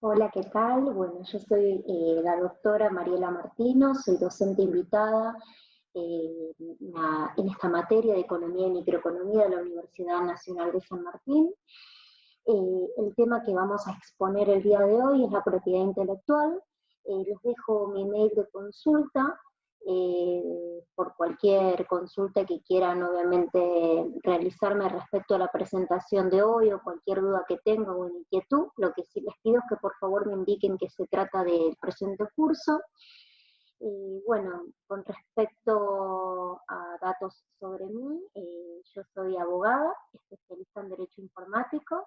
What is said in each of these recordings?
Hola, ¿qué tal? Bueno, yo soy la doctora Mariela Martino, soy docente invitada en esta materia de Economía y Microeconomía de la Universidad Nacional de San Martín. El tema que vamos a exponer el día de hoy es la propiedad intelectual. Les dejo mi mail de consulta por cualquier consulta que quieran, obviamente, realizarme respecto a la presentación de hoy o cualquier duda que tengan o inquietud. Lo que sí les pido es que por favor me indiquen que se trata del presente curso. Y bueno, con respecto a datos sobre mí, yo soy abogada, especialista en Derecho Informático,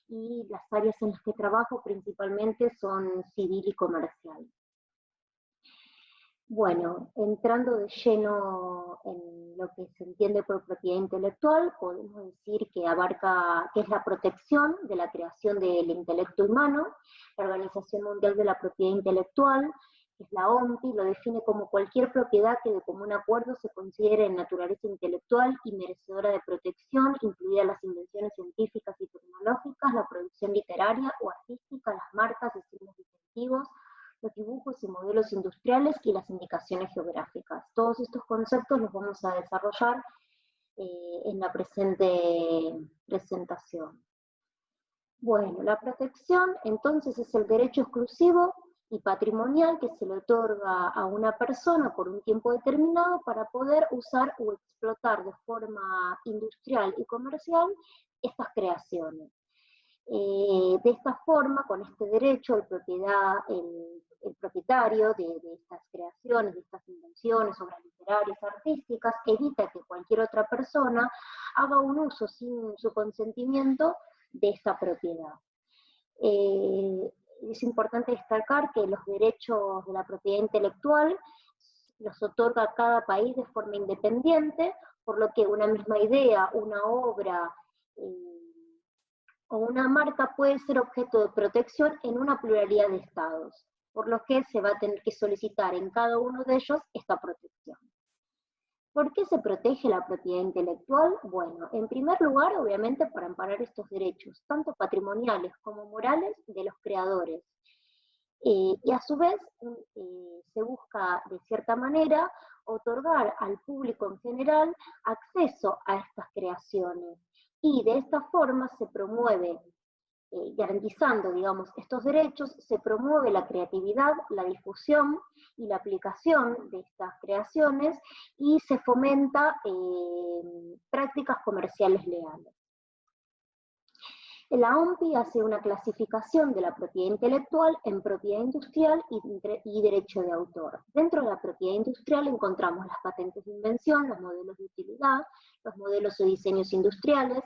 y las áreas en las que trabajo principalmente son civil y comercial. Bueno, entrando de lleno en lo que se entiende por propiedad intelectual, podemos decir que abarca, que es la protección de la creación del intelecto humano. La Organización Mundial de la Propiedad Intelectual, que es la OMPI, lo define como cualquier propiedad que de común acuerdo se considere en naturaleza intelectual y merecedora de protección, incluidas las invenciones científicas y tecnológicas, la producción literaria o artística, las marcas y signos distintivos, los dibujos y modelos industriales y las indicaciones geográficas. Todos estos conceptos los vamos a desarrollar en la presente presentación. Bueno, la protección entonces es el derecho exclusivo y patrimonial que se le otorga a una persona por un tiempo determinado para poder usar o explotar de forma industrial y comercial estas creaciones. De esta forma, con este derecho, el propietario de estas creaciones, de estas invenciones, obras literarias, artísticas, evita que cualquier otra persona haga un uso sin su consentimiento de esta propiedad. Es importante destacar que los derechos de la propiedad intelectual los otorga cada país de forma independiente, por lo que una misma idea, una obra, o una marca puede ser objeto de protección en una pluralidad de estados, por lo que se va a tener que solicitar en cada uno de ellos esta protección. ¿Por qué se protege la propiedad intelectual? Bueno, en primer lugar, obviamente, para amparar estos derechos, tanto patrimoniales como morales, de los creadores. Y a su vez, se busca, de cierta manera, otorgar al público en general acceso a estas creaciones. Y de esta forma se promueve, garantizando, digamos, estos derechos, se promueve la creatividad, la difusión y la aplicación de estas creaciones y se fomenta prácticas comerciales leales. La OMPI hace una clasificación de la propiedad intelectual en propiedad industrial y derecho de autor. Dentro de la propiedad industrial encontramos las patentes de invención, los modelos de utilidad, los modelos o diseños industriales,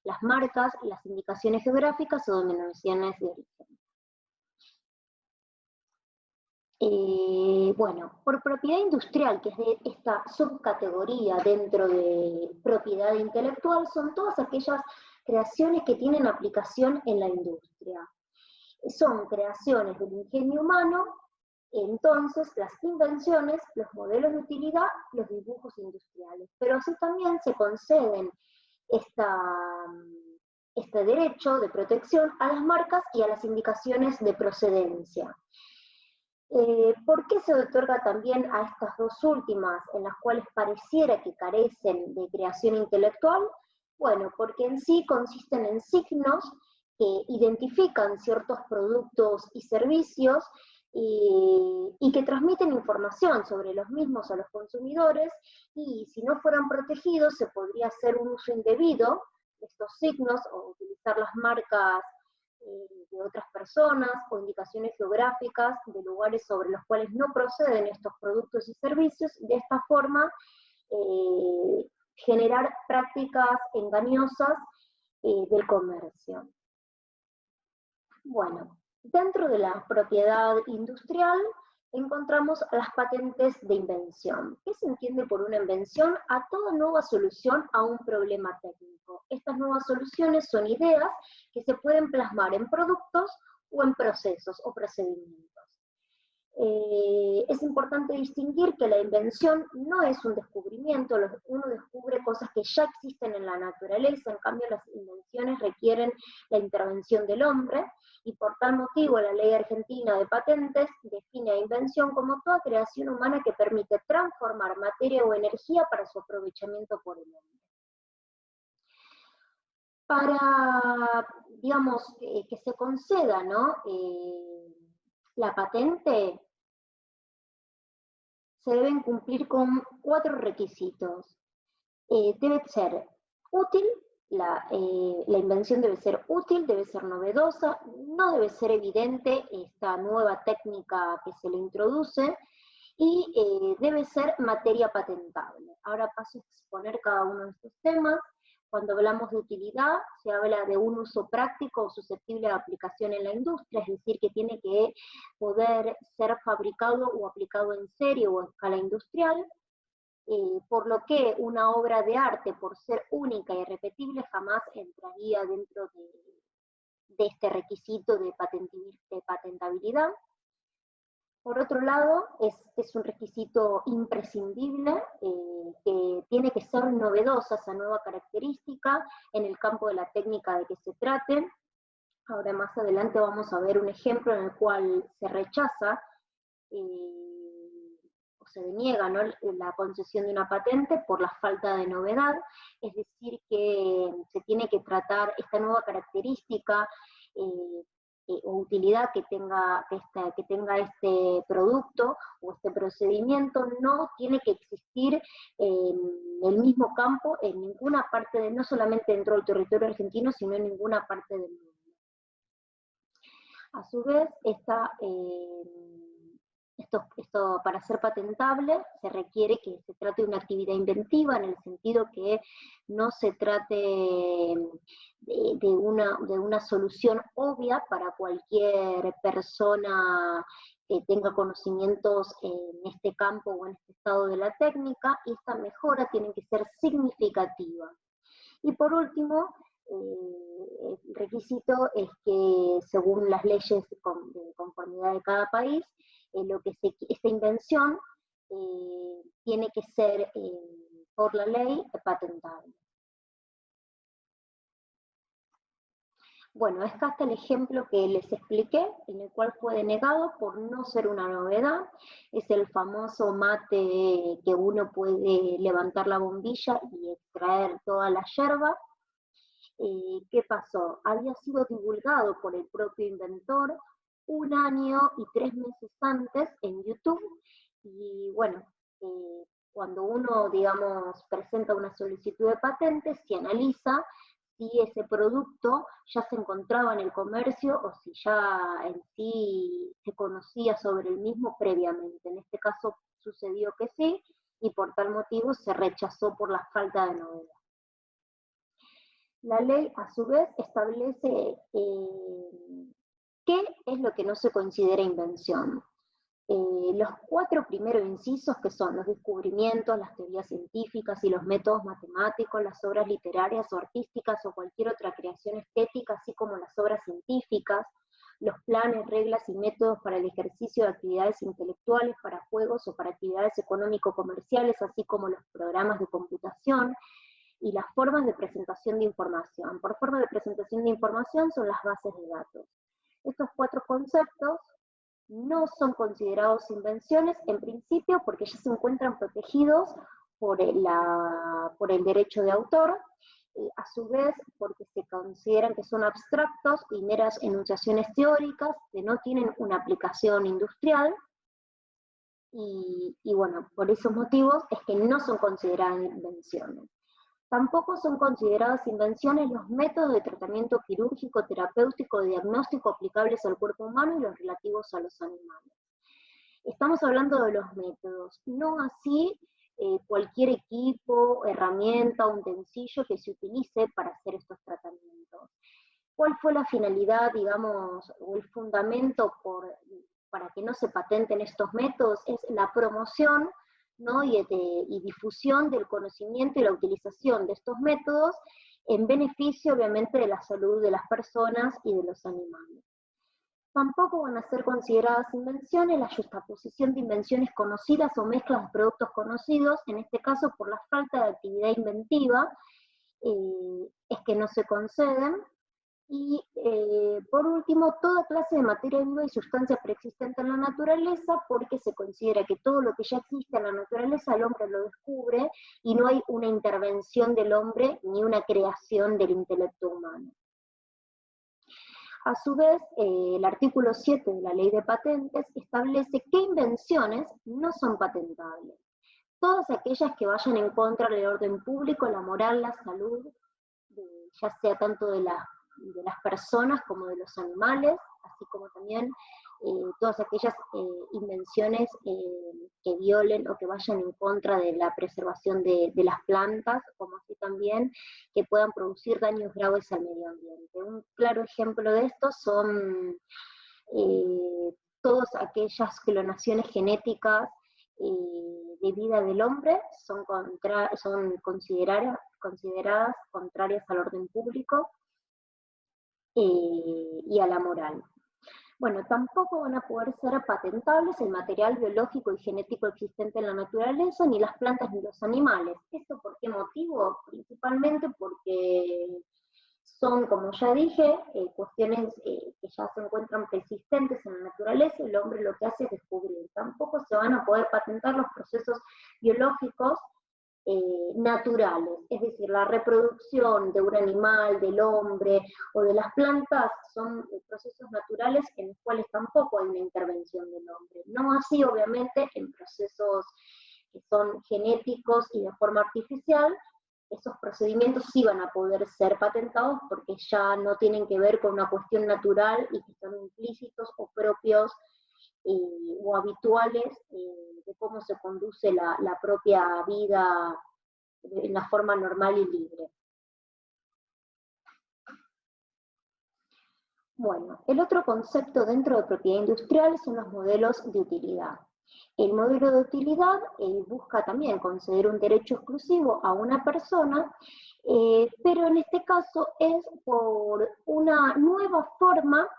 las marcas, las indicaciones geográficas o denominaciones de origen. Bueno, por propiedad industrial, que es de esta subcategoría dentro de propiedad intelectual, son todas aquellas creaciones que tienen aplicación en la industria. Son creaciones del ingenio humano, entonces las invenciones, los modelos de utilidad, los dibujos industriales. Pero así también se conceden este derecho de protección a las marcas y a las indicaciones de procedencia. ¿Por qué se otorga también a estas dos últimas, en las cuales pareciera que carecen de creación intelectual? Bueno, porque en sí consisten en signos que identifican ciertos productos y servicios y que transmiten información sobre los mismos a los consumidores, y si no fueran protegidos se podría hacer un uso indebido de estos signos o utilizar las marcas de otras personas o indicaciones geográficas de lugares sobre los cuales no proceden estos productos y servicios. De esta forma, generar prácticas engañosas del comercio. Bueno, dentro de la propiedad industrial encontramos las patentes de invención. ¿Qué se entiende por una invención? A toda nueva solución a un problema técnico. Estas nuevas soluciones son ideas que se pueden plasmar en productos o en procesos o procedimientos. Es importante distinguir que la invención no es un descubrimiento, uno descubre cosas que ya existen en la naturaleza, en cambio las invenciones requieren la intervención del hombre, y por tal motivo la Ley Argentina de Patentes define a invención como toda creación humana que permite transformar materia o energía para su aprovechamiento por el hombre. Para, digamos, que se conceda, ¿no?, la patente, se deben cumplir con 4 requisitos. Debe ser útil, la invención debe ser útil, debe ser novedosa, no debe ser evidente esta nueva técnica que se le introduce, y debe ser materia patentable. Ahora paso a exponer cada uno de estos temas. Cuando hablamos de utilidad, se habla de un uso práctico o susceptible de aplicación en la industria, es decir, que tiene que poder ser fabricado o aplicado en serie o a escala industrial, por lo que una obra de arte, por ser única y irrepetible, jamás entraría dentro de este requisito de patentabilidad. Por otro lado, es un requisito imprescindible, que tiene que ser novedosa esa nueva característica en el campo de la técnica de que se trate. Ahora más adelante vamos a ver un ejemplo en el cual se rechaza o se deniega, ¿no?, la concesión de una patente por la falta de novedad, es decir, que se tiene que tratar esta nueva característica o utilidad que tenga este producto o este procedimiento, no tiene que existir en el mismo campo, en ninguna parte, no solamente dentro del territorio argentino, sino en ninguna parte del mundo. A su vez, esto para ser patentable se requiere que se trate de una actividad inventiva, en el sentido que no se trate de una solución obvia para cualquier persona que tenga conocimientos en este campo o en este estado de la técnica, y esta mejora tiene que ser significativa. Y por último, el requisito es que, según las leyes de conformidad de cada país, esta invención tiene que ser, por la ley, patentable. Bueno, acá está el ejemplo que les expliqué, en el cual fue denegado por no ser una novedad. Es el famoso mate que uno puede levantar la bombilla y extraer toda la yerba. ¿Qué pasó? Había sido divulgado por el propio inventor 1 año y 3 meses antes en YouTube, y bueno, cuando uno, digamos, presenta una solicitud de patente, se analiza si ese producto ya se encontraba en el comercio o si ya en sí se conocía sobre el mismo previamente. En este caso sucedió que sí, y por tal motivo se rechazó por la falta de novedad. La ley, a su vez, establece qué es lo que no se considera invención. Los 4 primeros incisos, que son los descubrimientos, las teorías científicas y los métodos matemáticos, las obras literarias o artísticas o cualquier otra creación estética, así como las obras científicas, los planes, reglas y métodos para el ejercicio de actividades intelectuales, para juegos o para actividades económico-comerciales, así como los programas de computación, y las formas de presentación de información. Por forma de presentación de información son las bases de datos. Estos 4 conceptos no son considerados invenciones en principio porque ya se encuentran protegidos por el derecho de autor, a su vez porque se consideran que son abstractos y meras enunciaciones teóricas que no tienen una aplicación industrial, y bueno, por esos motivos es que no son consideradas invenciones. Tampoco son consideradas invenciones los métodos de tratamiento quirúrgico, terapéutico, de diagnóstico aplicables al cuerpo humano y los relativos a los animales. Estamos hablando de los métodos, no así cualquier equipo, herramienta o utensilio que se utilice para hacer estos tratamientos. ¿Cuál fue la finalidad, digamos, o el fundamento para que no se patenten estos métodos? Es la promoción, ¿no?, y difusión del conocimiento y la utilización de estos métodos en beneficio, obviamente, de la salud de las personas y de los animales. Tampoco van a ser consideradas invenciones la justaposición de invenciones conocidas o mezclas de productos conocidos, en este caso por la falta de actividad inventiva, es que no se conceden. Y por último, toda clase de materia viva y sustancia preexistente en la naturaleza, porque se considera que todo lo que ya existe en la naturaleza el hombre lo descubre y no hay una intervención del hombre ni una creación del intelecto humano. A su vez, el artículo 7 de la Ley de Patentes establece qué invenciones no son patentables. Todas aquellas que vayan en contra del orden público, la moral, la salud, ya sea tanto de las personas como de los animales, así como también todas aquellas invenciones que violen o que vayan en contra de la preservación de las plantas, como así también que puedan producir daños graves al medio ambiente. Un claro ejemplo de esto son todas aquellas clonaciones genéticas de vida del hombre, son consideradas contrarias al orden público y a la moral. Bueno, tampoco van a poder ser patentables el material biológico y genético existente en la naturaleza, ni las plantas ni los animales. ¿Esto por qué motivo? Principalmente porque son, como ya dije, cuestiones que ya se encuentran persistentes en la naturaleza, y el hombre lo que hace es descubrir. Tampoco se van a poder patentar los procesos biológicos naturales, es decir, la reproducción de un animal, del hombre o de las plantas son procesos naturales en los cuales tampoco hay una intervención del hombre. No así, obviamente, en procesos que son genéticos y de forma artificial. Esos procedimientos sí van a poder ser patentados porque ya no tienen que ver con una cuestión natural y que son implícitos o propios o habituales de cómo se conduce la propia vida en la forma normal y libre. Bueno, el otro concepto dentro de propiedad industrial son los modelos de utilidad. El modelo de utilidad busca también conceder un derecho exclusivo a una persona, pero en este caso es por una nueva forma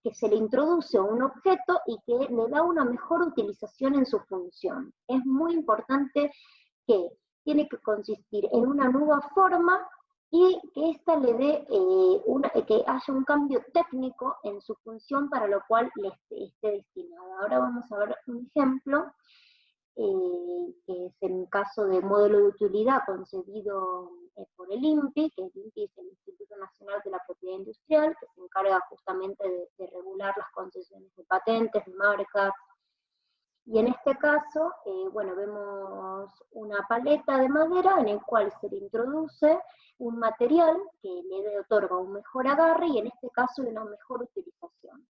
que se le introduce a un objeto y que le da una mejor utilización en su función. Es muy importante que tiene que consistir en una nueva forma y que ésta le dé que haya un cambio técnico en su función para lo cual le esté destinada. Ahora vamos a ver un ejemplo, que es en caso de modelo de utilidad concebido por el INPI, que el INPI es el Instituto Nacional de la Propiedad Industrial, que se encarga justamente de regular las concesiones de patentes, de marcas. Y en este caso, bueno, vemos una paleta de madera en el cual se le introduce un material que le otorga un mejor agarre y en este caso una mejor utilización.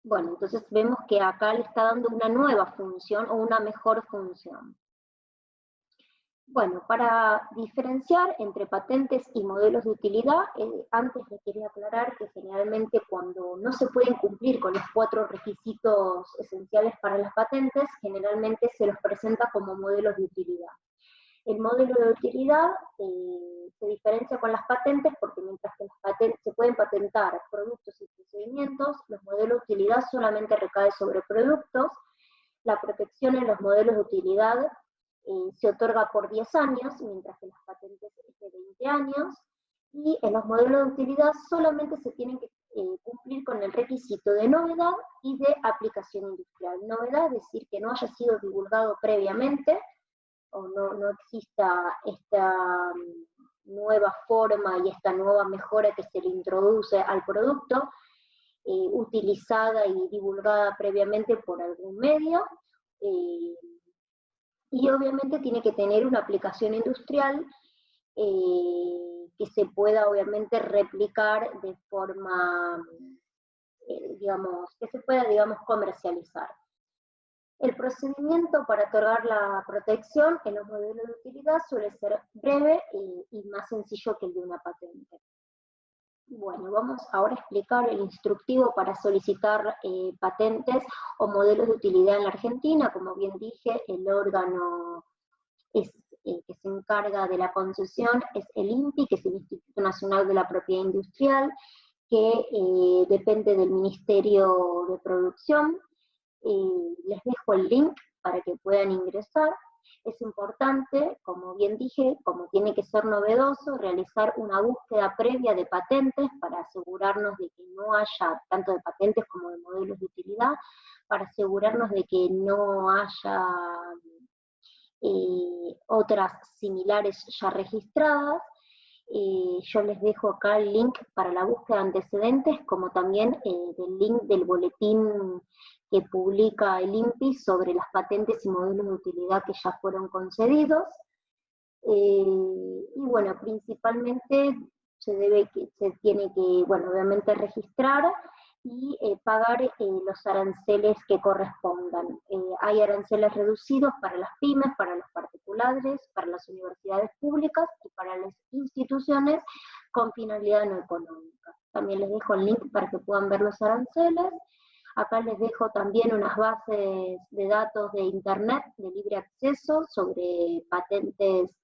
Bueno, entonces vemos que acá le está dando una nueva función o una mejor función. Bueno, para diferenciar entre patentes y modelos de utilidad, antes les quería aclarar que generalmente cuando no se pueden cumplir con los 4 requisitos esenciales para las patentes, generalmente se los presenta como modelos de utilidad. El modelo de utilidad se diferencia con las patentes porque mientras que las patentes se pueden patentar productos y procedimientos, los modelos de utilidad solamente recaen sobre productos. La protección en los modelos de utilidad se otorga por 10 años, mientras que las patentes es de 20 años, y en los modelos de utilidad solamente se tienen que cumplir con el requisito de novedad y de aplicación industrial. Novedad es decir que no haya sido divulgado previamente, o no exista esta nueva forma y esta nueva mejora que se le introduce al producto, utilizada y divulgada previamente por algún medio, y obviamente tiene que tener una aplicación industrial que se pueda obviamente replicar de forma, que se pueda, comercializar. El procedimiento para otorgar la protección en los modelos de utilidad suele ser breve y más sencillo que el de una patente. Bueno, vamos ahora a explicar el instructivo para solicitar patentes o modelos de utilidad en la Argentina. Como bien dije, el órgano que se encarga de la concesión es el INPI, que es el Instituto Nacional de la Propiedad Industrial, que depende del Ministerio de Producción. Les dejo el link para que puedan ingresar. Es importante, como bien dije, como tiene que ser novedoso, realizar una búsqueda previa de patentes para asegurarnos de que no haya, tanto de patentes como de modelos de utilidad, para asegurarnos de que no haya otras similares ya registradas. Yo les dejo acá el link para la búsqueda de antecedentes, como también el link del boletín que publica el INPI sobre las patentes y modelos de utilidad que ya fueron concedidos. Y bueno, principalmente se tiene que, bueno, obviamente registrar y pagar los aranceles que correspondan. Hay aranceles reducidos para las pymes, para los particulares, para las universidades públicas y para las instituciones con finalidad no económica. También les dejo el link para que puedan ver los aranceles. Acá les dejo también unas bases de datos de Internet de libre acceso sobre patentes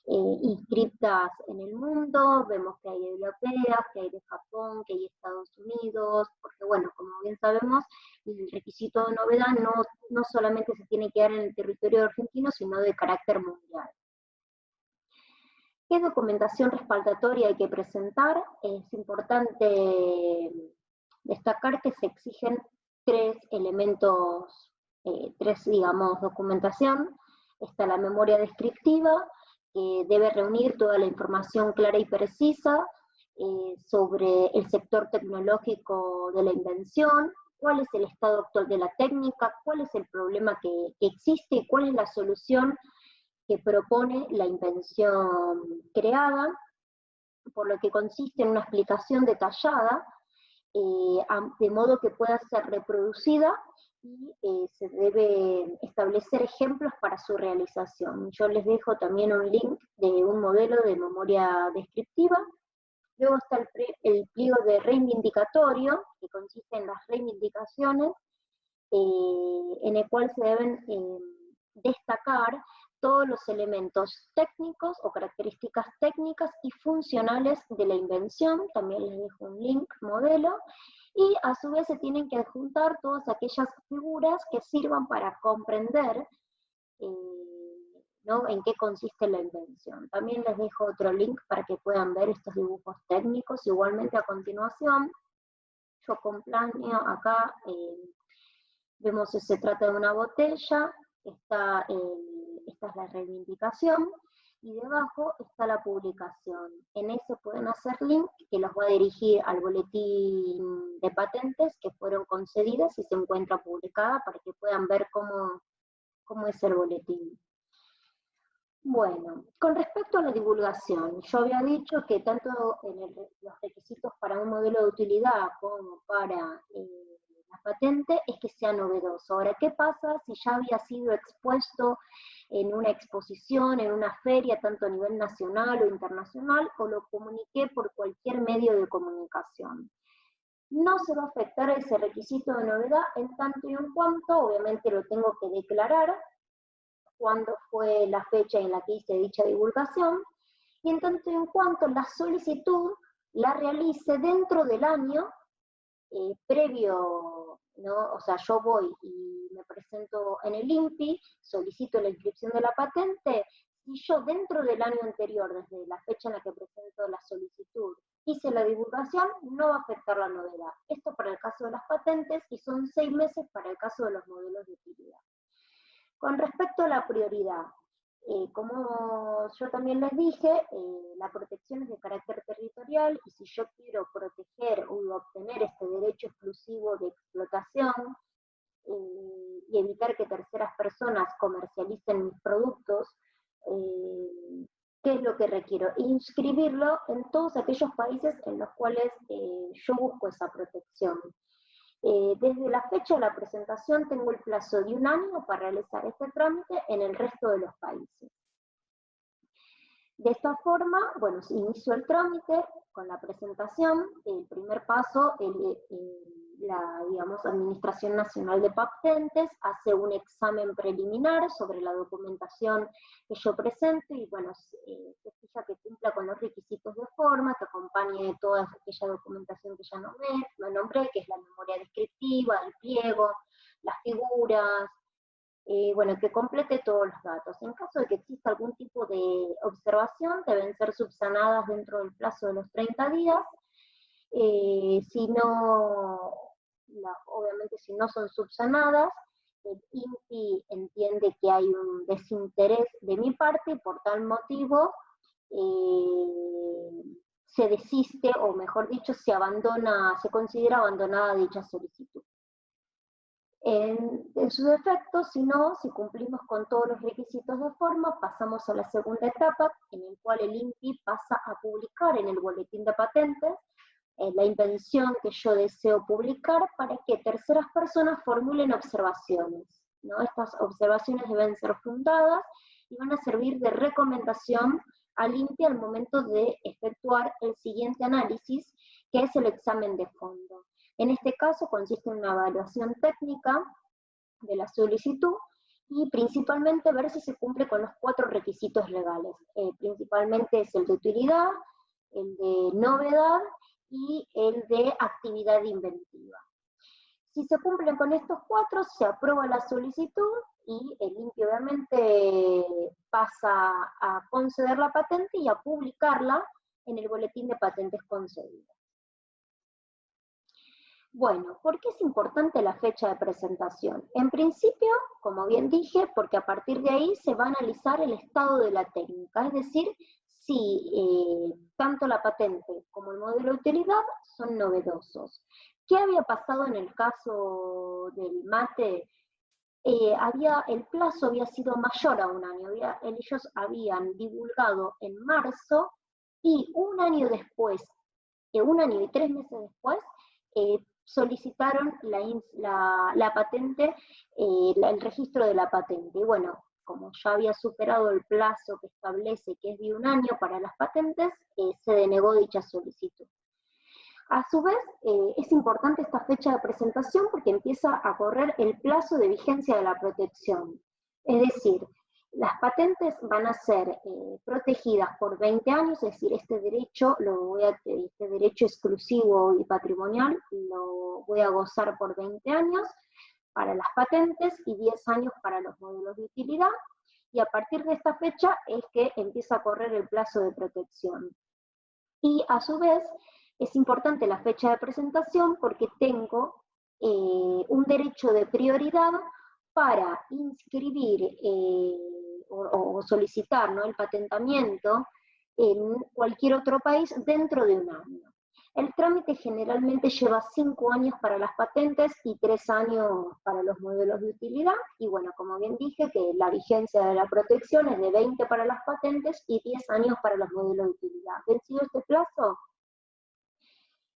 inscriptas en el mundo. Vemos que hay europeas, que hay de Japón, que hay de Estados Unidos, porque bueno, como bien sabemos, el requisito de novedad no solamente se tiene que dar en el territorio argentino, sino de carácter mundial. ¿Qué documentación respaldatoria hay que presentar? Es importante destacar que se exigen tres elementos, digamos, documentación. Está la memoria descriptiva, que debe reunir toda la información clara y precisa sobre el sector tecnológico de la invención, cuál es el estado actual de la técnica, cuál es el problema que existe y cuál es la solución que propone la invención creada, por lo que consiste en una explicación detallada, de modo que pueda ser reproducida y se debe establecer ejemplos para su realización. Yo les dejo también un link de un modelo de memoria descriptiva. Luego está el pliego de reivindicatorio, que consiste en las reivindicaciones, en el cual se deben destacar todos los elementos técnicos o características técnicas y funcionales de la invención. También les dejo un link, modelo, y a su vez se tienen que adjuntar todas aquellas figuras que sirvan para comprender ¿no? en qué consiste la invención. También les dejo otro link para que puedan ver estos dibujos técnicos. Igualmente a continuación, yo acompaño acá, vemos que se trata de una botella, esta es la reivindicación, y debajo está la publicación. En ese pueden hacer link que los va a dirigir al boletín de patentes que fueron concedidas y se encuentra publicada para que puedan ver cómo es el boletín. Bueno, con respecto a la divulgación, yo había dicho que tanto en los requisitos para un modelo de utilidad como para la patente es que sea novedoso. Ahora, ¿qué pasa si ya había sido expuesto en una exposición, en una feria, tanto a nivel nacional o internacional, o lo comuniqué por cualquier medio de comunicación? No se va a afectar ese requisito de novedad en tanto y en cuanto, obviamente lo tengo que declarar, cuándo fue la fecha en la que hice dicha divulgación, y en tanto y en cuanto la solicitud la realice dentro del año previo, ¿no? O sea, yo voy y me presento en el INPI, solicito la inscripción de la patente, si yo dentro del año anterior, desde la fecha en la que presento la solicitud, hice la divulgación, no va a afectar la novedad. Esto para el caso de las patentes y son 6 meses para el caso de los modelos de utilidad. Con respecto a la prioridad, como yo también les dije, la protección es de carácter territorial y si yo quiero proteger o obtener este derecho exclusivo de explotación y evitar que terceras personas comercialicen mis productos, ¿qué es lo que requiero? Inscribirlo en todos aquellos países en los cuales yo busco esa protección. Desde la fecha de la presentación tengo el plazo de 1 año para realizar este trámite en el resto de los países. De esta forma, bueno, inicio el trámite con la presentación. El primer paso, digamos, Administración Nacional de Patentes hace un examen preliminar sobre la documentación que yo presento y, bueno, se fija que cumpla con los requisitos de forma, que acompañe toda aquella documentación que ya nombré, que es la memoria descriptiva, el pliego, las figuras, bueno, que complete todos los datos. En caso de que exista algún tipo de observación, deben ser subsanadas dentro del plazo de los 30 días. Si no, obviamente si no son subsanadas, el INPI entiende que hay un desinterés de mi parte y por tal motivo se desiste, o mejor dicho, se considera abandonada dicha solicitud. En su defecto, si cumplimos con todos los requisitos de forma, pasamos a la segunda etapa, en el cual el INPI pasa a publicar en el boletín de patentes la invención que yo deseo publicar para que terceras personas formulen observaciones, ¿no? Estas observaciones deben ser fundadas y van a servir de recomendación al INPI al momento de efectuar el siguiente análisis, que es el examen de fondo. En este caso consiste en una evaluación técnica de la solicitud y principalmente ver si se cumple con los 4 requisitos legales. Principalmente es el de utilidad, el de novedad y el de actividad inventiva. Si se cumplen con estos 4, se aprueba la solicitud y el INPI obviamente pasa a conceder la patente y a publicarla en el boletín de patentes concedidas. Bueno, ¿por qué es importante la fecha de presentación? En principio, como bien dije, porque a partir de ahí se va a analizar el estado de la técnica, es decir, si tanto la patente como el modelo de utilidad son novedosos. ¿Qué había pasado en el caso del mate? El plazo había sido mayor a un año, ellos habían divulgado en marzo y un año después, 1 año y 3 meses después, solicitaron la patente, el registro de la patente. Y bueno, como ya había superado el plazo que establece, que es de 1 año para las patentes, se denegó dicha solicitud. A su vez, es importante esta fecha de presentación porque empieza a correr el plazo de vigencia de la protección. Es decir, las patentes van a ser protegidas por 20 años, es decir, este derecho exclusivo y patrimonial lo voy a gozar por 20 años para las patentes y 10 años para los modelos de utilidad, y a partir de esta fecha es que empieza a correr el plazo de protección. Y a su vez, es importante la fecha de presentación porque tengo un derecho de prioridad para inscribir o solicitar, ¿no?, el patentamiento en cualquier otro país dentro de 1 año. El trámite generalmente lleva 5 años para las patentes y 3 años para los modelos de utilidad, y bueno, como bien dije, que la vigencia de la protección es de 20 para las patentes y 10 años para los modelos de utilidad. Vencido este plazo,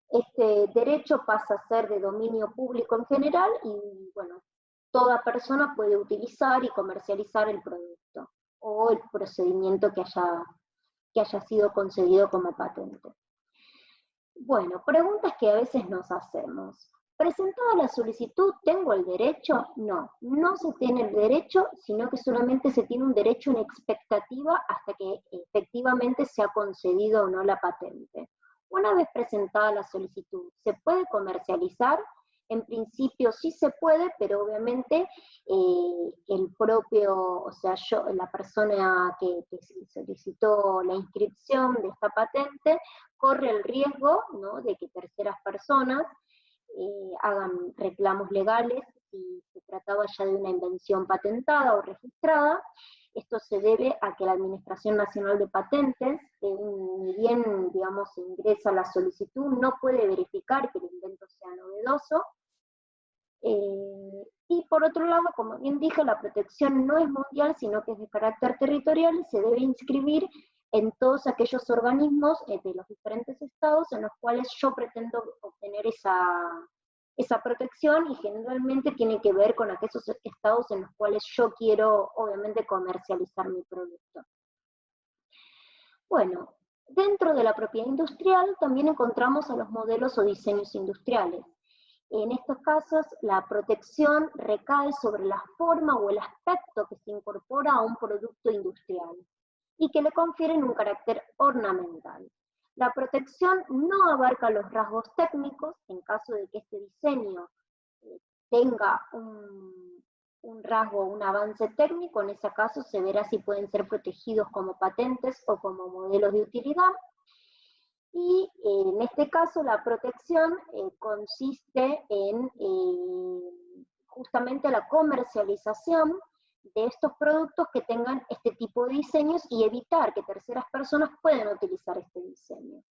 este derecho pasa a ser de dominio público en general y, bueno, toda persona puede utilizar y comercializar el producto o el procedimiento que haya sido concedido como patente. Bueno, preguntas que a veces nos hacemos. ¿Presentada la solicitud, tengo el derecho? No, no se tiene el derecho, sino que solamente se tiene un derecho en expectativa hasta que efectivamente se ha concedido o no la patente. Una vez presentada la solicitud, ¿se puede comercializar? En principio sí se puede, pero obviamente la persona que solicitó la inscripción de esta patente corre el riesgo, ¿no?, de que terceras personas hagan reclamos legales si se trataba ya de una invención patentada o registrada. Esto se debe a que la Administración Nacional de Patentes, ni bien, digamos, ingresa la solicitud, no puede verificar que el invento sea novedoso. Y por otro lado, como bien dije, la protección no es mundial, sino que es de carácter territorial y se debe inscribir en todos aquellos organismos de los diferentes estados en los cuales yo pretendo obtener esa protección, y generalmente tiene que ver con aquellos estados en los cuales yo quiero, obviamente, comercializar mi producto. Bueno, dentro de la propiedad industrial también encontramos a los modelos o diseños industriales. En estos casos, la protección recae sobre la forma o el aspecto que se incorpora a un producto industrial y que le confieren un carácter ornamental. La protección no abarca los rasgos técnicos, en caso de que este diseño tenga un rasgo o un avance técnico, en ese caso se verá si pueden ser protegidos como patentes o como modelos de utilidad. Y en este caso la protección consiste en justamente la comercialización de estos productos que tengan este tipo de diseños y evitar que terceras personas puedan utilizar este diseño.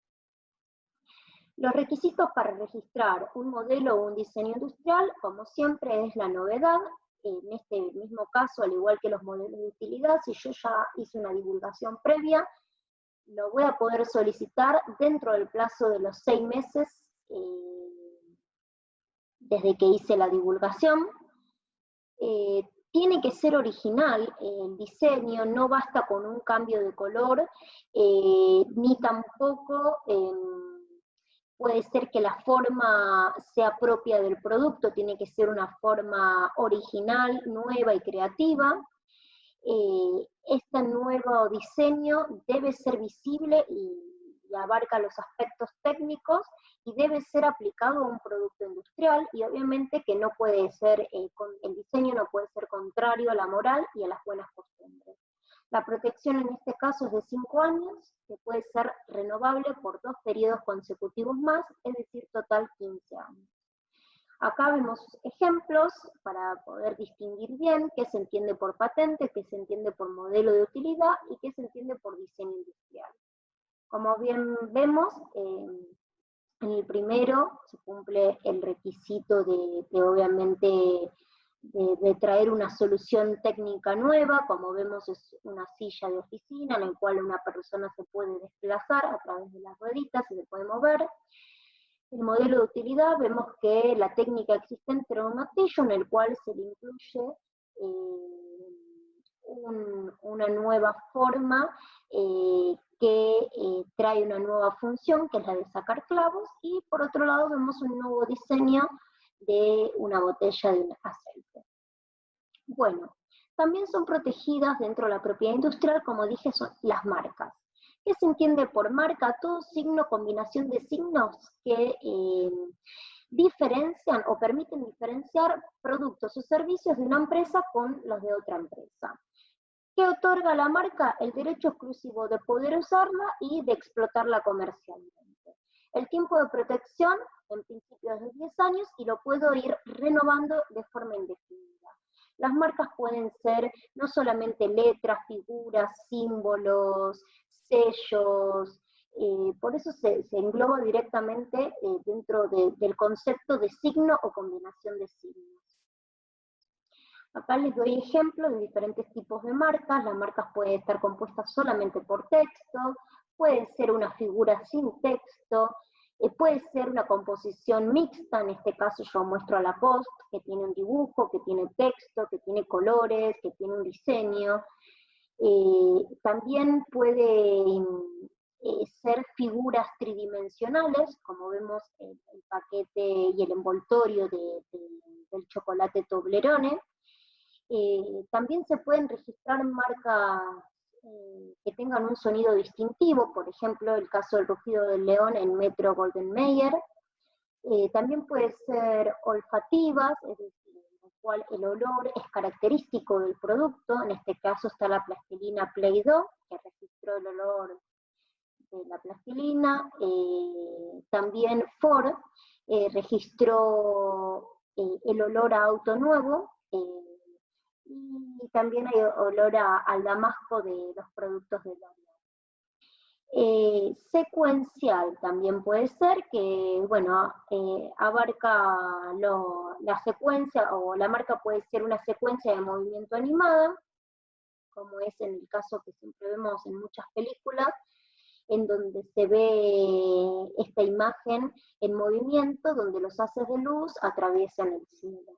Los requisitos para registrar un modelo o un diseño industrial, como siempre, es la novedad. En este mismo caso, al igual que los modelos de utilidad, si yo ya hice una divulgación previa, lo voy a poder solicitar dentro del plazo de los 6 meses desde que hice la divulgación. Tiene que ser original el diseño, no basta con un cambio de color, ni tampoco puede ser que la forma sea propia del producto, tiene que ser una forma original, nueva y creativa. Este nuevo diseño debe ser visible y abarca los aspectos técnicos y debe ser aplicado a un producto industrial, y obviamente que no puede ser, el diseño no puede ser contrario a la moral y a las buenas costumbres. La protección en este caso es de 5 años, que puede ser renovable por 2 periodos consecutivos más, es decir, total 15 años. Acá vemos ejemplos para poder distinguir bien qué se entiende por patente, qué se entiende por modelo de utilidad y qué se entiende por diseño industrial. Como bien vemos, en el primero se cumple el requisito de obviamente de traer una solución técnica nueva. Como vemos, es una silla de oficina en la cual una persona se puede desplazar a través de las rueditas y se puede mover. El modelo de utilidad, vemos que la técnica existente era un martillo en el cual se le incluye una nueva forma que trae una nueva función, que es la de sacar clavos, y por otro lado vemos un nuevo diseño de una botella de aceite. Bueno, también son protegidas dentro de la propiedad industrial, como dije, son las marcas. ¿Qué se entiende por marca? Todo signo, combinación de signos que diferencian o permiten diferenciar productos o servicios de una empresa con los de otra empresa. ¿Qué otorga la marca? El derecho exclusivo de poder usarla y de explotarla comercialmente. El tiempo de protección, en principio, es de 10 años y lo puedo ir renovando de forma indefinida. Las marcas pueden ser no solamente letras, figuras, símbolos, sellos, por eso se engloba directamente dentro del concepto de signo o combinación de signos. Acá les doy ejemplos de diferentes tipos de marcas. Las marcas pueden estar compuestas solamente por texto, puede ser una figura sin texto, puede ser una composición mixta. En este caso yo muestro a la post, que tiene un dibujo, que tiene texto, que tiene colores, que tiene un diseño. También puede ser figuras tridimensionales, como vemos el paquete y el envoltorio del chocolate Toblerone. También se pueden registrar marcas que tengan un sonido distintivo, por ejemplo, el caso del rugido del león en Metro Golden Mayer. También puede ser olfativas, es decir, en la cual el olor es característico del producto. En este caso está la plastilina Play-Doh, que registró el olor de la plastilina. También Ford registró el olor a auto nuevo, y también hay olor al damasco de los productos de L'Oréal. Secuencial también puede ser que, bueno, abarca la secuencia, o la marca puede ser una secuencia de movimiento animada, como es en el caso que siempre vemos en muchas películas, en donde se ve esta imagen en movimiento, donde los haces de luz atraviesan el cielo.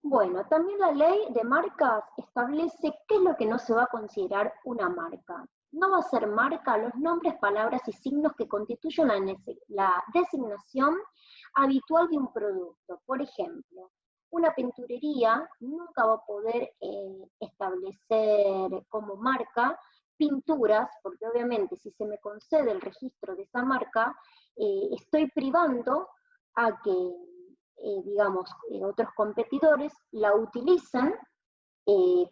Bueno, también la ley de marcas establece qué es lo que no se va a considerar una marca. No va a ser marca los nombres, palabras y signos que constituyen la designación habitual de un producto. Por ejemplo, una pinturería nunca va a poder establecer como marca pinturas, porque obviamente si se me concede el registro de esa marca, estoy privando a que, digamos, otros competidores la utilicen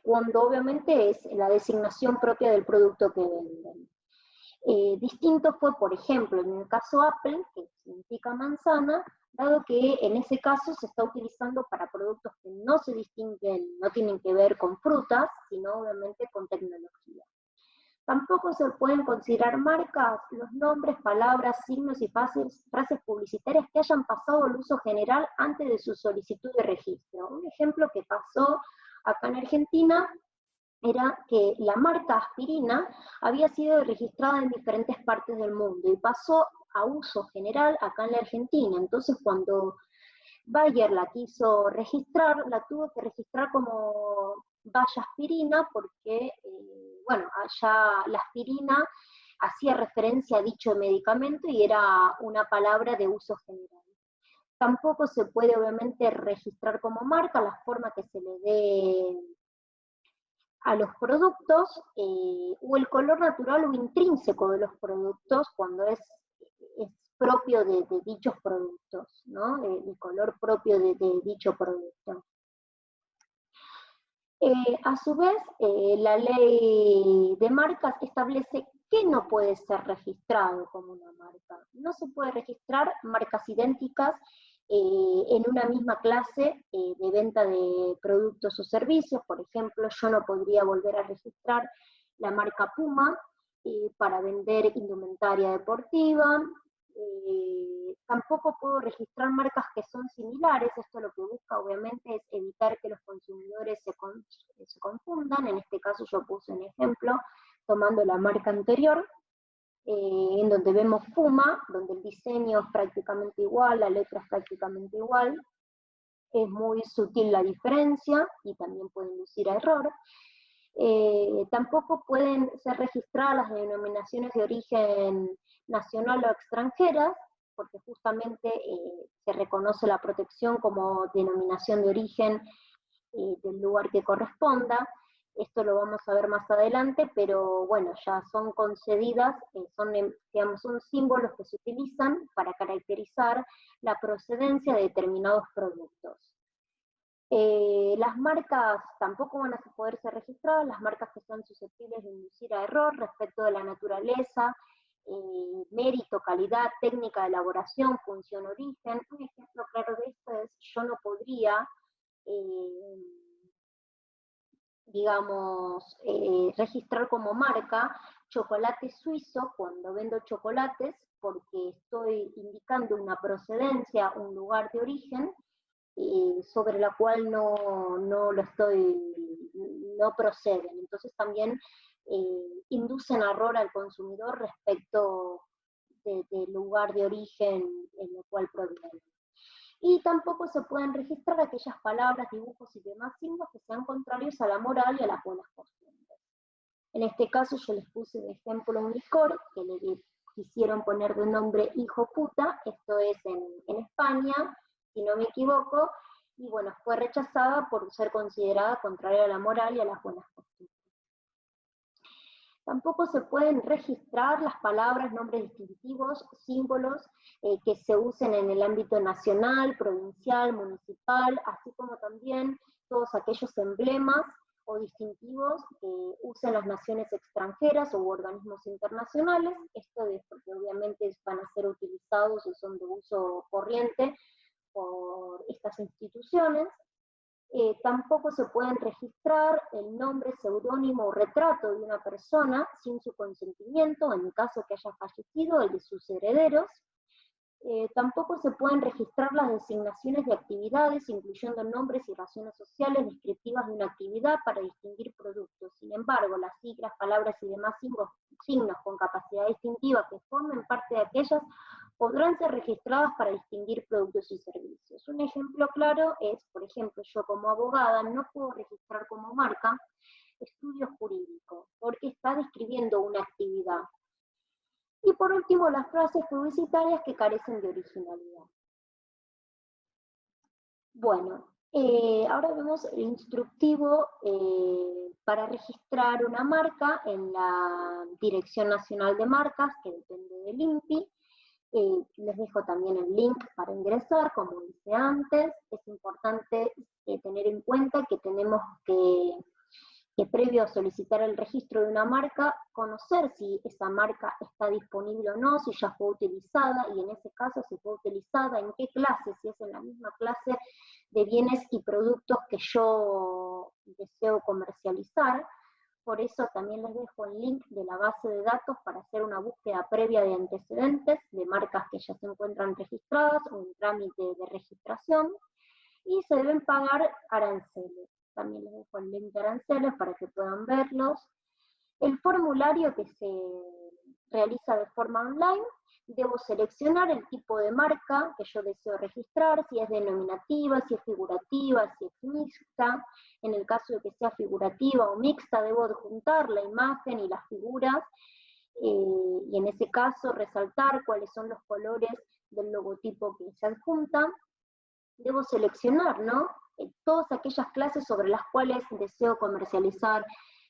cuando obviamente es la designación propia del producto que venden. Distinto fue, por ejemplo, en el caso Apple, que significa manzana, dado que en ese caso se está utilizando para productos que no se distinguen, no tienen que ver con frutas, sino obviamente con tecnología. Tampoco se pueden considerar marcas los nombres, palabras, signos y frases publicitarias que hayan pasado al uso general antes de su solicitud de registro. Un ejemplo que pasó acá en Argentina era que la marca aspirina había sido registrada en diferentes partes del mundo y pasó a uso general acá en la Argentina. Entonces, cuando Bayer la quiso registrar, la tuvo que registrar como Vaya aspirina porque, bueno, allá la aspirina hacía referencia a dicho medicamento y era una palabra de uso general. Tampoco se puede obviamente registrar como marca la forma que se le dé a los productos o el color natural o intrínseco de los productos cuando es propio de dichos productos, ¿no? El color propio de dicho producto. A su vez, la ley de marcas establece que no puede ser registrado como una marca. No se puede registrar marcas idénticas en una misma clase de venta de productos o servicios. Por ejemplo, yo no podría volver a registrar la marca Puma para vender indumentaria deportiva. Tampoco puedo registrar marcas que son similares. Esto lo que busca obviamente es evitar que los consumidores se confundan. En este caso yo puse un ejemplo tomando la marca anterior, en donde vemos Puma, donde el diseño es prácticamente igual, la letra es prácticamente igual, es muy sutil la diferencia y también puede inducir a error. Tampoco pueden ser registradas las denominaciones de origen nacional o extranjeras, porque justamente se reconoce la protección como denominación de origen del lugar que corresponda. Esto lo vamos a ver más adelante, pero bueno, ya son concedidas, son, digamos, son símbolos que se utilizan para caracterizar la procedencia de determinados productos. Las marcas tampoco van a poder ser registradas, las marcas que son susceptibles de inducir a error respecto de la naturaleza, mérito, calidad, técnica de elaboración, función, origen. Un ejemplo claro de esto es, yo no podría, digamos, registrar como marca chocolate suizo cuando vendo chocolates, porque estoy indicando una procedencia, un lugar de origen, sobre la cual no lo estoy, no proceden. Entonces también inducen error al consumidor respecto del lugar de origen en el cual provienen. Y tampoco se pueden registrar aquellas palabras, dibujos y demás signos que sean contrarios a la moral y a las buenas costumbres. En este caso yo les puse de ejemplo un licor que le quisieron poner de nombre hijo puta, esto es en España, si no me equivoco, y bueno, fue rechazada por ser considerada contraria a la moral y a las buenas costumbres. Tampoco se pueden registrar las palabras, nombres distintivos, símbolos que se usen en el ámbito nacional, provincial, municipal, así como también todos aquellos emblemas o distintivos que usen las naciones extranjeras o organismos internacionales. Esto es porque obviamente van a ser utilizados o son de uso corriente por estas instituciones. Tampoco se pueden registrar el nombre, seudónimo o retrato de una persona sin su consentimiento, en el caso que haya fallecido, el de sus herederos. Tampoco se pueden registrar las designaciones de actividades, incluyendo nombres y razones sociales descriptivas de una actividad para distinguir productos. Sin embargo, las siglas, palabras y demás signos con capacidad distintiva que formen parte de aquellas podrán ser registradas para distinguir productos y servicios. Un ejemplo claro es, por ejemplo, yo como abogada no puedo registrar como marca estudio jurídico, porque está describiendo una actividad. Y por último, las frases publicitarias que carecen de originalidad. Bueno, ahora vemos el instructivo para registrar una marca en la Dirección Nacional de Marcas, que depende del INPI. Les dejo también el link para ingresar, como hice antes. Es importante tener en cuenta que tenemos que previo a solicitar el registro de una marca, conocer si esa marca está disponible o no, si ya fue utilizada, y en ese caso si fue utilizada, en qué clase, si es en la misma clase de bienes y productos que yo deseo comercializar. Por eso también les dejo el link de la base de datos para hacer una búsqueda previa de antecedentes de marcas que ya se encuentran registradas o en trámite de registración, y se deben pagar aranceles. También les dejo el link de aranceles para que puedan verlos. El formulario que se realiza de forma online, debo seleccionar el tipo de marca que yo deseo registrar, si es denominativa, si es figurativa, si es mixta. En el caso de que sea figurativa o mixta, debo adjuntar la imagen y las figuras, y en ese caso resaltar cuáles son los colores del logotipo que se adjunta. Debo seleccionar, ¿no? Todas aquellas clases sobre las cuales deseo comercializar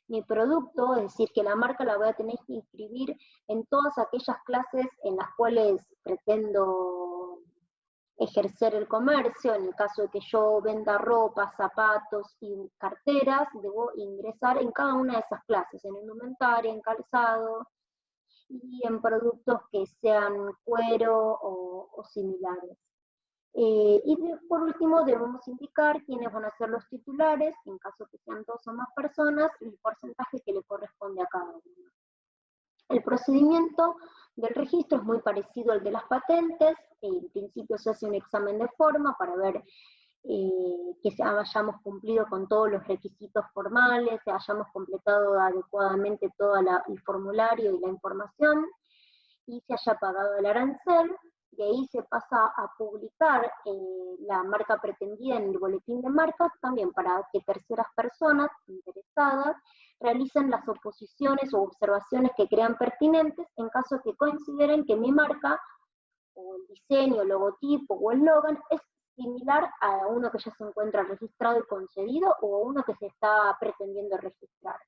mi producto, es decir, que la marca la voy a tener que inscribir en todas aquellas clases en las cuales pretendo ejercer el comercio. En el caso de que yo venda ropa, zapatos y carteras, debo ingresar en cada una de esas clases, en indumentaria, en calzado y en productos que sean cuero o similares. Por último, debemos indicar quiénes van a ser los titulares, en caso que sean 2 o más personas, y el porcentaje que le corresponde a cada uno. El procedimiento del registro es muy parecido al de las patentes. En principio se hace un examen de forma para ver que hayamos cumplido con todos los requisitos formales, que hayamos completado adecuadamente todo el formulario y la información, y se haya pagado el arancel. De ahí se pasa a publicar la marca pretendida en el boletín de marcas, también para que terceras personas interesadas realicen las oposiciones o observaciones que crean pertinentes en caso que consideren que mi marca, o el diseño, el logotipo o el eslogan es similar a uno que ya se encuentra registrado y concedido o a uno que se está pretendiendo registrar.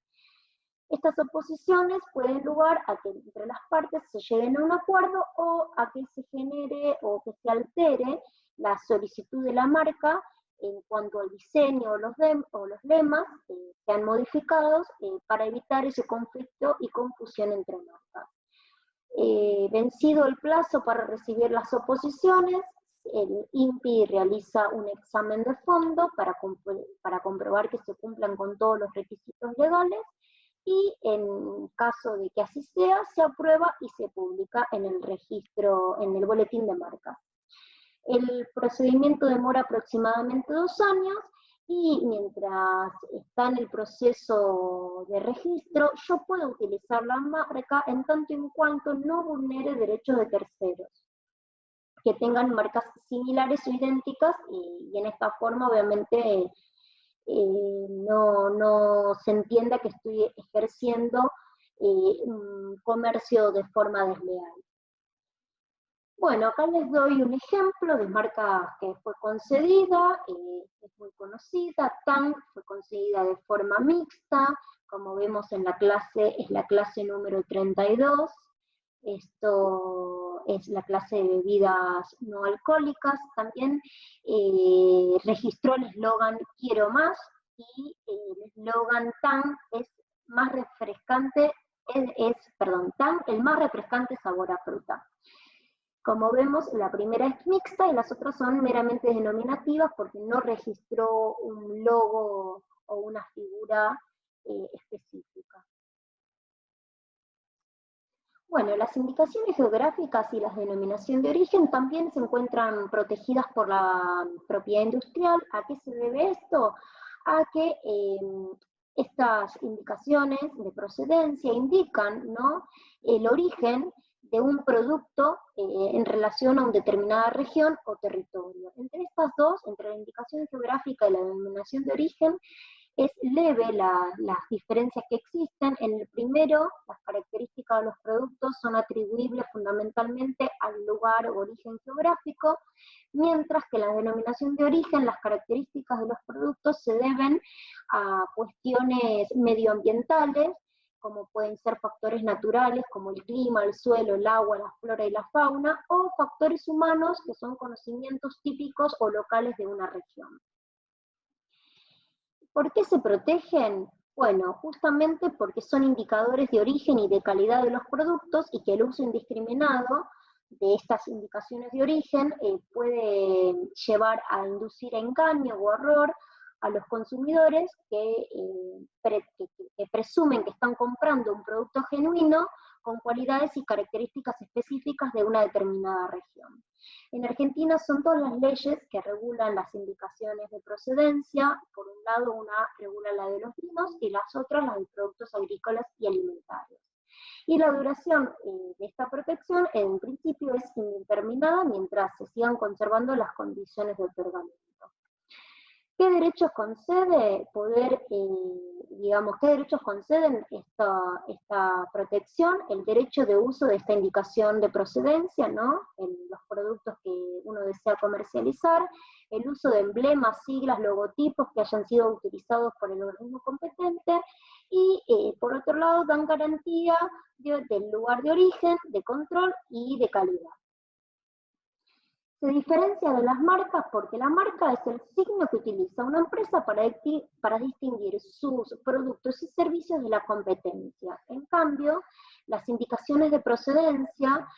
Estas oposiciones pueden lugar a que entre las partes se lleguen a un acuerdo o a que se genere o que se altere la solicitud de la marca en cuanto al diseño o los lemas sean modificados para evitar ese conflicto y confusión entre marcas. Vencido el plazo para recibir las oposiciones, el INPI realiza un examen de fondo para comprobar que se cumplan con todos los requisitos legales, y en caso de que así sea, se aprueba y se publica en el registro, en el boletín de marcas. El procedimiento demora aproximadamente 2 años, y mientras está en el proceso de registro, yo puedo utilizar la marca en tanto y en cuanto no vulnere derechos de terceros que tengan marcas similares o idénticas, y en esta forma obviamente no se entienda que estoy ejerciendo un comercio de forma desleal. Bueno, acá les doy un ejemplo de marca que fue concedida, es muy conocida. TAN fue concedida de forma mixta, como vemos en la clase, es la clase número 32. Esto es la clase de bebidas no alcohólicas. También registró el eslogan "Quiero más", y el eslogan TAN es más refrescante, TAN, el más refrescante sabor a fruta. Como vemos, la primera es mixta y las otras son meramente denominativas porque no registró un logo o una figura específica. Bueno, las indicaciones geográficas y las denominación de origen también se encuentran protegidas por la propiedad industrial. ¿A qué se debe esto? A que estas indicaciones de procedencia indican, ¿no?, el origen de un producto en relación a una determinada región o territorio. Entre estas dos, entre la indicación geográfica y la denominación de origen, es leve las diferencias que existen. En el primero, las características de los productos son atribuibles fundamentalmente al lugar o origen geográfico, mientras que en la denominación de origen, las características de los productos se deben a cuestiones medioambientales, como pueden ser factores naturales como el clima, el suelo, el agua, la flora y la fauna, o factores humanos que son conocimientos típicos o locales de una región. ¿Por qué se protegen? Bueno, justamente porque son indicadores de origen y de calidad de los productos y que el uso indiscriminado de estas indicaciones de origen puede llevar a inducir a engaño o error a los consumidores que presumen que están comprando un producto genuino con cualidades y características específicas de una determinada región. En Argentina son todas las leyes que regulan las indicaciones de procedencia. Por un lado, una regula la de los vinos y las otras la de productos agrícolas y alimentarios. Y la duración de esta protección, en principio, es indeterminada mientras se sigan conservando las condiciones de otorgamiento. ¿Qué derechos concede qué derechos conceden esta protección? El derecho de uso de esta indicación de procedencia, ¿no?, en los productos que uno desea comercializar, el uso de emblemas, siglas, logotipos que hayan sido utilizados por el organismo competente, y por otro lado dan garantía del lugar de origen, de control y de calidad. Se diferencia de las marcas porque la marca es el signo que utiliza una empresa para distinguir sus productos y servicios de la competencia. En cambio, las indicaciones de procedencia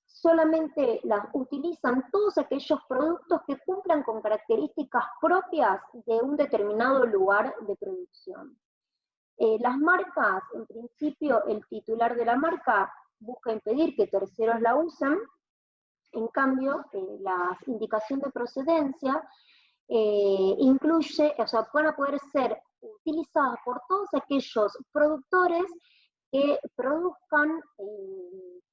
solamente las utilizan todos aquellos productos que cumplan con características propias de un determinado lugar de producción. Las marcas, en principio, el titular de la marca busca impedir que terceros la usen. En cambio, la indicación de procedencia van a poder ser utilizadas por todos aquellos productores que produzcan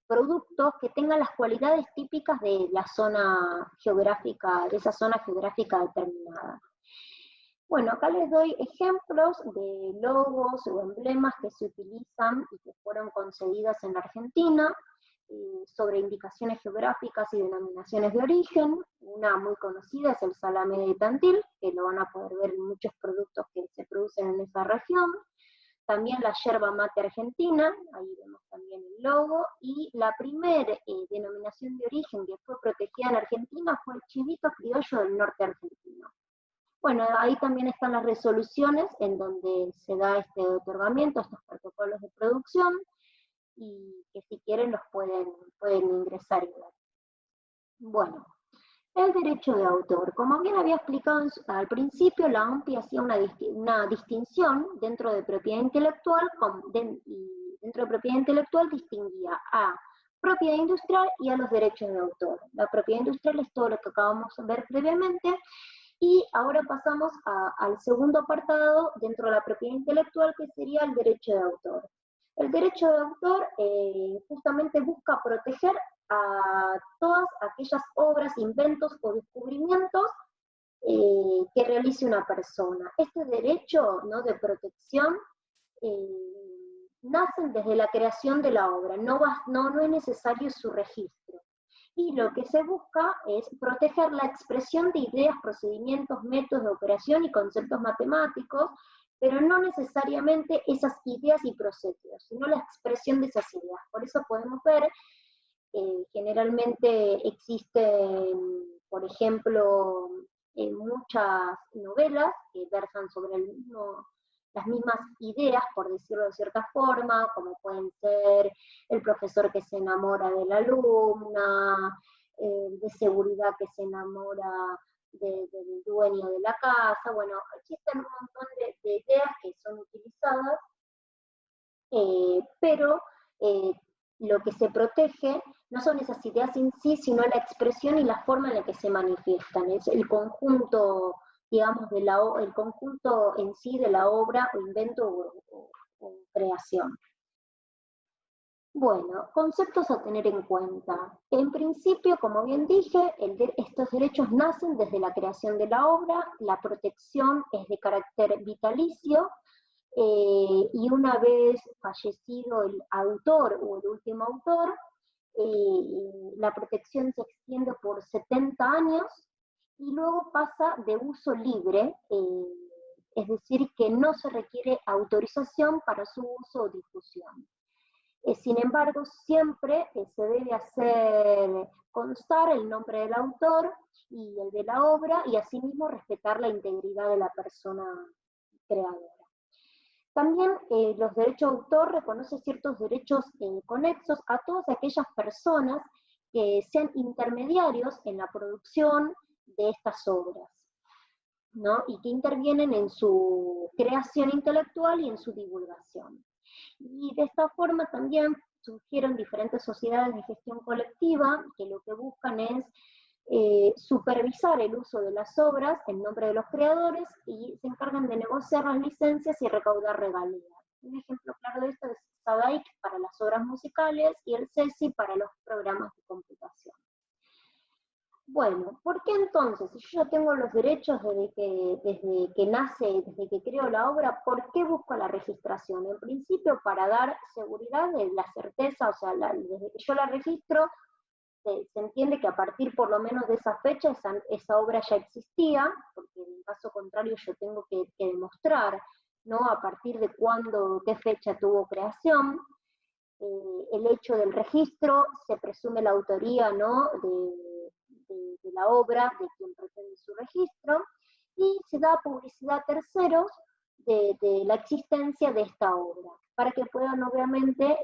productos que tengan las cualidades típicas de la zona geográfica, de esa zona geográfica determinada. Bueno, acá les doy ejemplos de logos o emblemas que se utilizan y que fueron concedidas en Argentina, sobre indicaciones geográficas y denominaciones de origen. Una muy conocida es el salame de Tantil, que lo van a poder ver en muchos productos que se producen en esa región. También la yerba mate argentina, ahí vemos también el logo, y la primera denominación de origen que fue protegida en Argentina fue el chivito criollo del norte argentino. Bueno, ahí también están las resoluciones en donde se da este otorgamiento, estos protocolos de producción, y que si quieren los pueden ingresar y ver. Bueno, el derecho de autor. Como bien había explicado al principio, la ANPI hacía una distinción dentro de propiedad intelectual, y dentro de propiedad intelectual distinguía a propiedad industrial y a los derechos de autor. La propiedad industrial es todo lo que acabamos de ver previamente, y ahora pasamos al segundo apartado dentro de la propiedad intelectual, que sería el derecho de autor. El derecho de autor justamente busca proteger a todas aquellas obras, inventos o descubrimientos que realice una persona. Este derecho, ¿no?, de protección nace desde la creación de la obra, no es necesario su registro. Y lo que se busca es proteger la expresión de ideas, procedimientos, métodos de operación y conceptos matemáticos, pero no necesariamente esas ideas y procedimientos, sino la expresión de esas ideas. Por eso podemos ver, generalmente existen, por ejemplo, muchas novelas que versan sobre las mismas ideas, por decirlo de cierta forma, como pueden ser el profesor que se enamora de la alumna, de seguridad que se enamora del dueño de la casa. Bueno, existen un montón de ideas que son utilizadas, pero lo que se protege no son esas ideas en sí, sino la expresión y la forma en la que se manifiestan. Es el conjunto, digamos, el conjunto en sí de la obra o invento o creación. Bueno, conceptos a tener en cuenta. En principio, como bien dije, estos derechos nacen desde la creación de la obra, la protección es de carácter vitalicio, y una vez fallecido el autor o el último autor, la protección se extiende por 70 años y luego pasa de uso libre, es decir, que no se requiere autorización para su uso o difusión. Sin embargo, siempre se debe hacer constar el nombre del autor y el de la obra, y asimismo respetar la integridad de la persona creadora. También los derechos de autor reconocen ciertos derechos conexos a todas aquellas personas que sean intermediarios en la producción de estas obras, ¿no? Y que intervienen en su creación intelectual y en su divulgación. Y de esta forma también surgieron diferentes sociedades de gestión colectiva que lo que buscan es supervisar el uso de las obras en nombre de los creadores y se encargan de negociar las licencias y recaudar regalías. Un ejemplo claro de esto es SADAIC para las obras musicales y el CESI para los programas de computación. Bueno, ¿por qué entonces, si yo ya tengo los derechos desde que nace, desde que creo la obra, ¿por qué busco la registración? En principio para dar seguridad de la certeza, o sea, desde que yo la registro, se entiende que a partir por lo menos de esa fecha esa obra ya existía, porque en caso contrario yo tengo que demostrar, ¿no? A partir de cuándo, qué fecha tuvo creación. El hecho del registro, se presume la autoría, ¿no? de la obra, de quien pretende su registro, y se da publicidad a terceros de la existencia de esta obra, para que puedan obviamente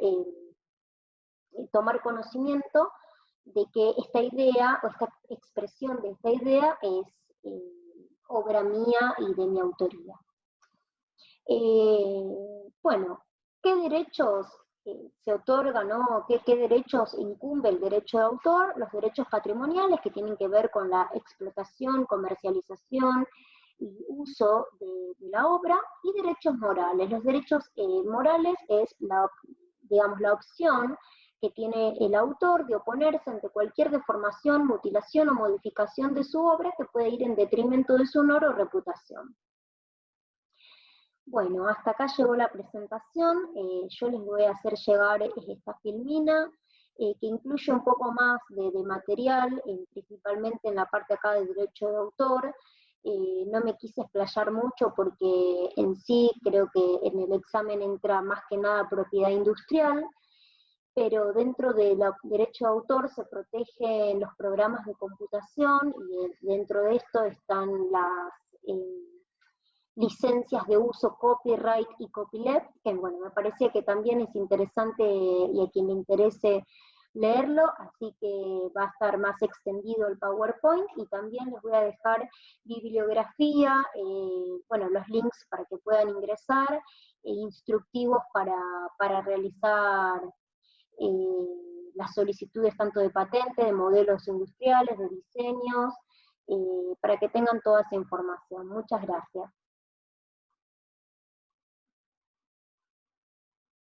tomar conocimiento de que esta idea o esta expresión de esta idea es obra mía y de mi autoría. Bueno, ¿qué derechos se otorgan, ¿no? ¿Qué derechos incumbe el derecho de autor? Los derechos patrimoniales, que tienen que ver con la explotación, comercialización y uso de la obra, y derechos morales. Los derechos morales es digamos, la opción que tiene el autor de oponerse ante cualquier deformación, mutilación o modificación de su obra que puede ir en detrimento de su honor o reputación. Bueno, hasta acá llegó la presentación. Yo les voy a hacer llegar esta filmina, que incluye un poco más de material, principalmente en la parte acá de derecho de autor. No me quise explayar mucho porque en sí creo que en el examen entra más que nada propiedad industrial, pero dentro del derecho de autor se protegen los programas de computación y dentro de esto están las licencias de uso copyright y copyleft, que bueno, me parecía que también es interesante y a quien le interese leerlo, así que va a estar más extendido el PowerPoint, y también les voy a dejar bibliografía, bueno, los links para que puedan ingresar, instructivos para realizar las solicitudes tanto de patente, de modelos industriales, de diseños, para que tengan toda esa información. Muchas gracias.